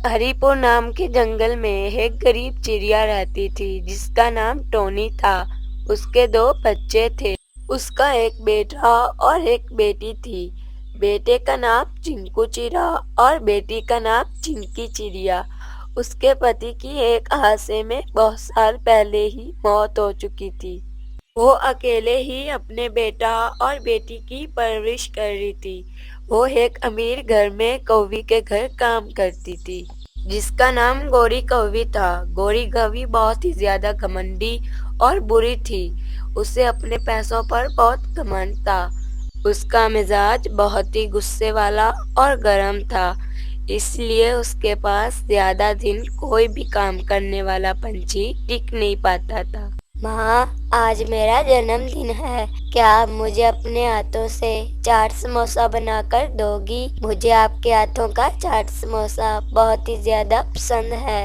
हरिपुर नाम के जंगल में एक गरीब चिड़िया रहती थी जिसका नाम टोनी था। उसके दो बच्चे थे। उसका एक बेटा और एक बेटी थी। बेटे का नाम चिंकू चिड़ा और बेटी का नाम चिंकी चिड़िया। उसके पति की एक हादसे में बहुत साल पहले ही मौत हो चुकी थी। वो अकेले ही अपने बेटा और बेटी की परवरिश कर रही थी। वो एक अमीर घर में कौवी के घर काम करती थी जिसका नाम गौरी कौवी था। गौरी कौवी बहुत ही ज्यादा घमंडी और बुरी थी। उसे अपने पैसों पर बहुत घमंड था। उसका मिजाज बहुत ही गुस्से वाला और गर्म था, इसलिए उसके पास ज्यादा दिन कोई भी काम करने वाला पंछी टिक नहीं पाता था। माँ, आज मेरा जन्मदिन है। क्या आप मुझे अपने हाथों से चाट समोसा बनाकर दोगी? मुझे आपके हाथों का चाट समोसा बहुत ही ज्यादा पसंद है।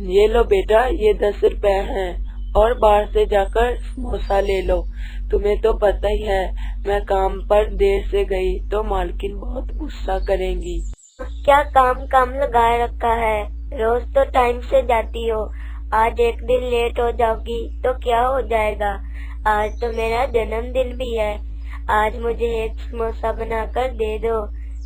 ये लो बेटा, ये 10 रुपए हैं और बाहर से जाकर समोसा ले लो। तुम्हें तो पता ही है, मैं काम पर देर से गई तो मालकिन बहुत गुस्सा करेंगी। क्या काम काम लगाए रखा है? रोज तो टाइम से जाती हो, आज एक दिन लेट हो जाओगी तो क्या हो जाएगा? आज तो मेरा जन्मदिन भी है। आज मुझे एक समोसा बनाकर दे दो,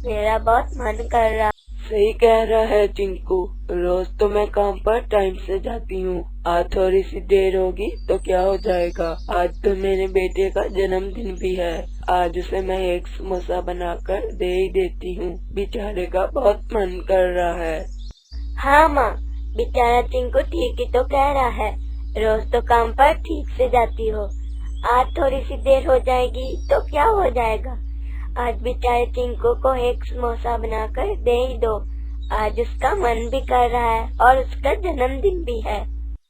मेरा बहुत मन कर रहा। सही कह रहा है चिंकू, रोज तो मैं काम पर टाइम से जाती हूँ, आज थोड़ी सी देर होगी तो क्या हो जाएगा। आज तो मेरे बेटे का जन्मदिन भी है, आज उसे मैं एक समोसा बनाकर दे ही देती हूँ, बेचारे का बहुत मन कर रहा है। हाँ माँ, बेचारा चिंकू ठीक ही तो कह रहा है। रोज तो काम पर ठीक से जाती हो, आज थोड़ी सी देर हो जाएगी तो क्या हो जाएगा। आज बेचारे चिंकू को एक समोसा बनाकर दे ही दो, आज उसका मन भी कर रहा है और उसका जन्मदिन भी है।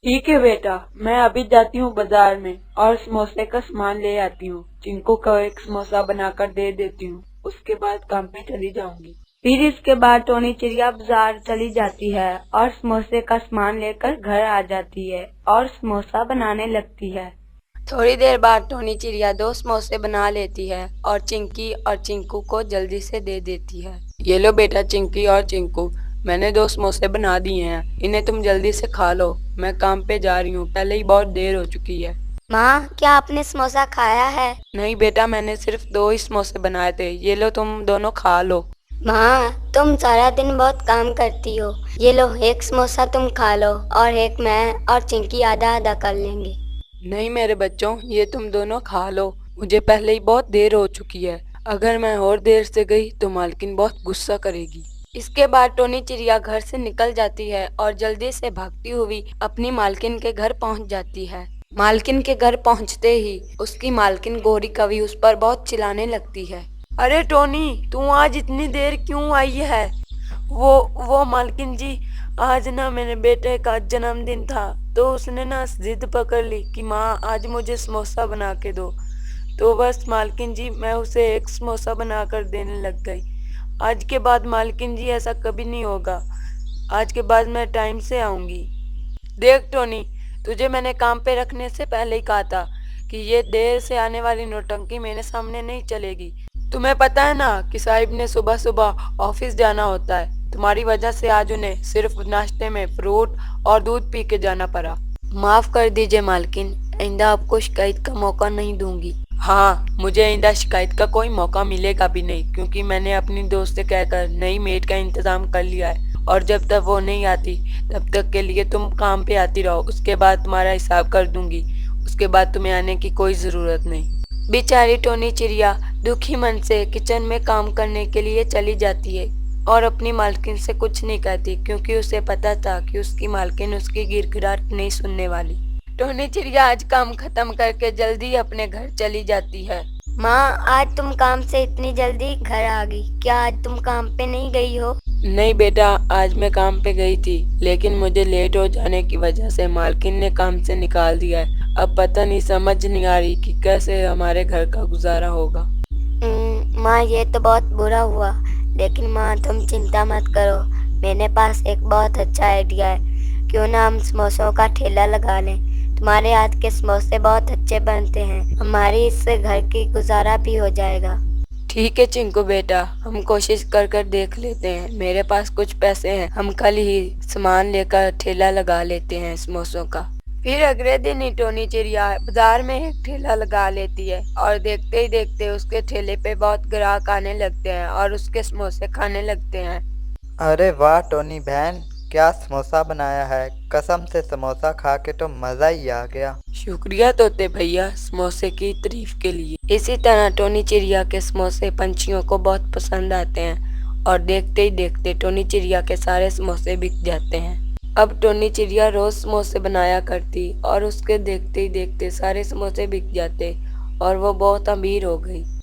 ठीक है बेटा, मैं अभी जाती हूँ बाजार में और समोसे का सामान ले आती हूँ। चिंकू को एक समोसा बनाकर दे देती हूँ, उसके बाद काम पे चली जाऊंगी। फिर इसके बाद टोनी चिड़िया बाजार चली जाती है और समोसे का सामान लेकर घर आ जाती है और समोसा बनाने लगती है। थोड़ी देर बाद टोनी चिड़िया 2 समोसे बना लेती है और चिंकी और चिंकू को जल्दी से दे देती है। ये लो बेटा चिंकी और चिंकू, मैंने 2 समोसे बना दिए हैं, इन्हें तुम जल्दी से खा लो। मैं काम पे जा रही हूँ, पहले ही बहुत देर हो चुकी है। माँ, क्या आपने समोसा खाया है? नहीं बेटा, मैंने सिर्फ 2 ही समोसे बनाए थे, ये लो तुम दोनों खा लो। माँ, तुम सारा दिन बहुत काम करती हो, ये लो एक समोसा तुम खा लो और एक मैं और चिंकी आधा आधा कर लेंगे। नहीं मेरे बच्चों, ये तुम दोनों खा लो, मुझे पहले ही बहुत देर हो चुकी है। अगर मैं और देर से गई तो मालकिन बहुत गुस्सा करेगी। इसके बाद टोनी चिड़िया घर से निकल जाती है और जल्दी से भागती हुई अपनी मालकिन के घर पहुंच जाती है। मालकिन के घर पहुंचते ही उसकी मालकिन गौरी कवि उस पर बहुत चिल्लाने लगती है। अरे टोनी, तू आज इतनी देर क्यों आई है? वो मालकिन जी, आज ना मेरे बेटे का जन्मदिन था तो उसने ना जिद पकड़ ली कि माँ आज मुझे समोसा बना के दो। तो बस मालकिन जी, मैं उसे एक समोसा बनाकर देने लग गई। आज के बाद मालकिन जी ऐसा कभी नहीं होगा, आज के बाद मैं टाइम से आऊंगी। देख टोनी, तुझे मैंने काम पे रखने से पहले ही कहा था कि ये देर से आने वाली नौटंकी मेरे सामने नहीं चलेगी। तुम्हें पता है ना कि साहिब ने सुबह सुबह ऑफिस जाना होता है, तुम्हारी वजह से आज उन्हें सिर्फ नाश्ते में फ्रूट और दूध पी के जाना पड़ा। माफ कर दीजिए मालकिन, आइंदा आपको शिकायत का मौका नहीं दूंगी। हाँ, मुझे आइंदा शिकायत का कोई मौका मिलेगा भी नहीं, क्योंकि मैंने अपनी दोस्त से कहकर नई मेड का इंतजाम कर लिया है और जब तक वो नहीं आती तब तक के लिए तुम काम पे आती रहो, उसके बाद तुम्हारा हिसाब कर दूंगी, उसके बाद तुम्हें आने की कोई जरूरत नहीं। बेचारी टोनी चिड़िया दुखी मन से किचन में काम करने के लिए चली जाती है और अपनी मालकिन से कुछ नहीं कहती, क्योंकि उसे पता था कि उसकी मालकिन उसकी गिड़गिड़ाहट नहीं सुनने वाली। टोनी चिड़िया आज काम खत्म करके जल्दी अपने घर चली जाती है। माँ, आज तुम काम से इतनी जल्दी घर आ गई, क्या आज तुम काम पे नहीं गई हो? नहीं बेटा, आज मैं काम पे गई थी, लेकिन मुझे लेट हो जाने की वजह से मालकिन ने काम से निकाल दिया है। अब पता नहीं, समझ नहीं आ रही कि कैसे हमारे घर का गुजारा होगा। माँ, ये तो बहुत बुरा हुआ, लेकिन माँ तुम चिंता मत करो, मेरे पास एक बहुत अच्छा आइडिया है। क्यों ना हम समोसों का ठेला लगा लें, तुम्हारे हाथ के समोसे बहुत अच्छे बनते हैं, हमारी इससे घर की गुजारा भी हो जाएगा। ठीक है चिंकू बेटा, हम कोशिश कर कर देख लेते हैं। मेरे पास कुछ पैसे हैं, हम कल ही सामान लेकर ठेला लगा लेते हैं समोसों का। फिर अगले दिन ही टोनी चिड़िया बाजार में एक ठेला लगा लेती है और देखते ही देखते उसके ठेले पे बहुत ग्राहक आने लगते हैं और उसके समोसे खाने लगते हैं। अरे वाह टोनी बहन, क्या समोसा बनाया है। कसम से समोसा खा के तो मज़ा ही आ गया। शुक्रिया तोते भैया समोसे की तारीफ के लिए। इसी तरह टोनी चिड़िया के समोसे पंछियों को बहुत पसंद आते हैं और देखते ही देखते टोनी चिड़िया के सारे समोसे बिक जाते हैं। अब टोनी चिड़िया रोज समोसे बनाया करती और उसके देखते ही देखते सारे समोसे बिक जाते और वो बहुत अमीर हो गई।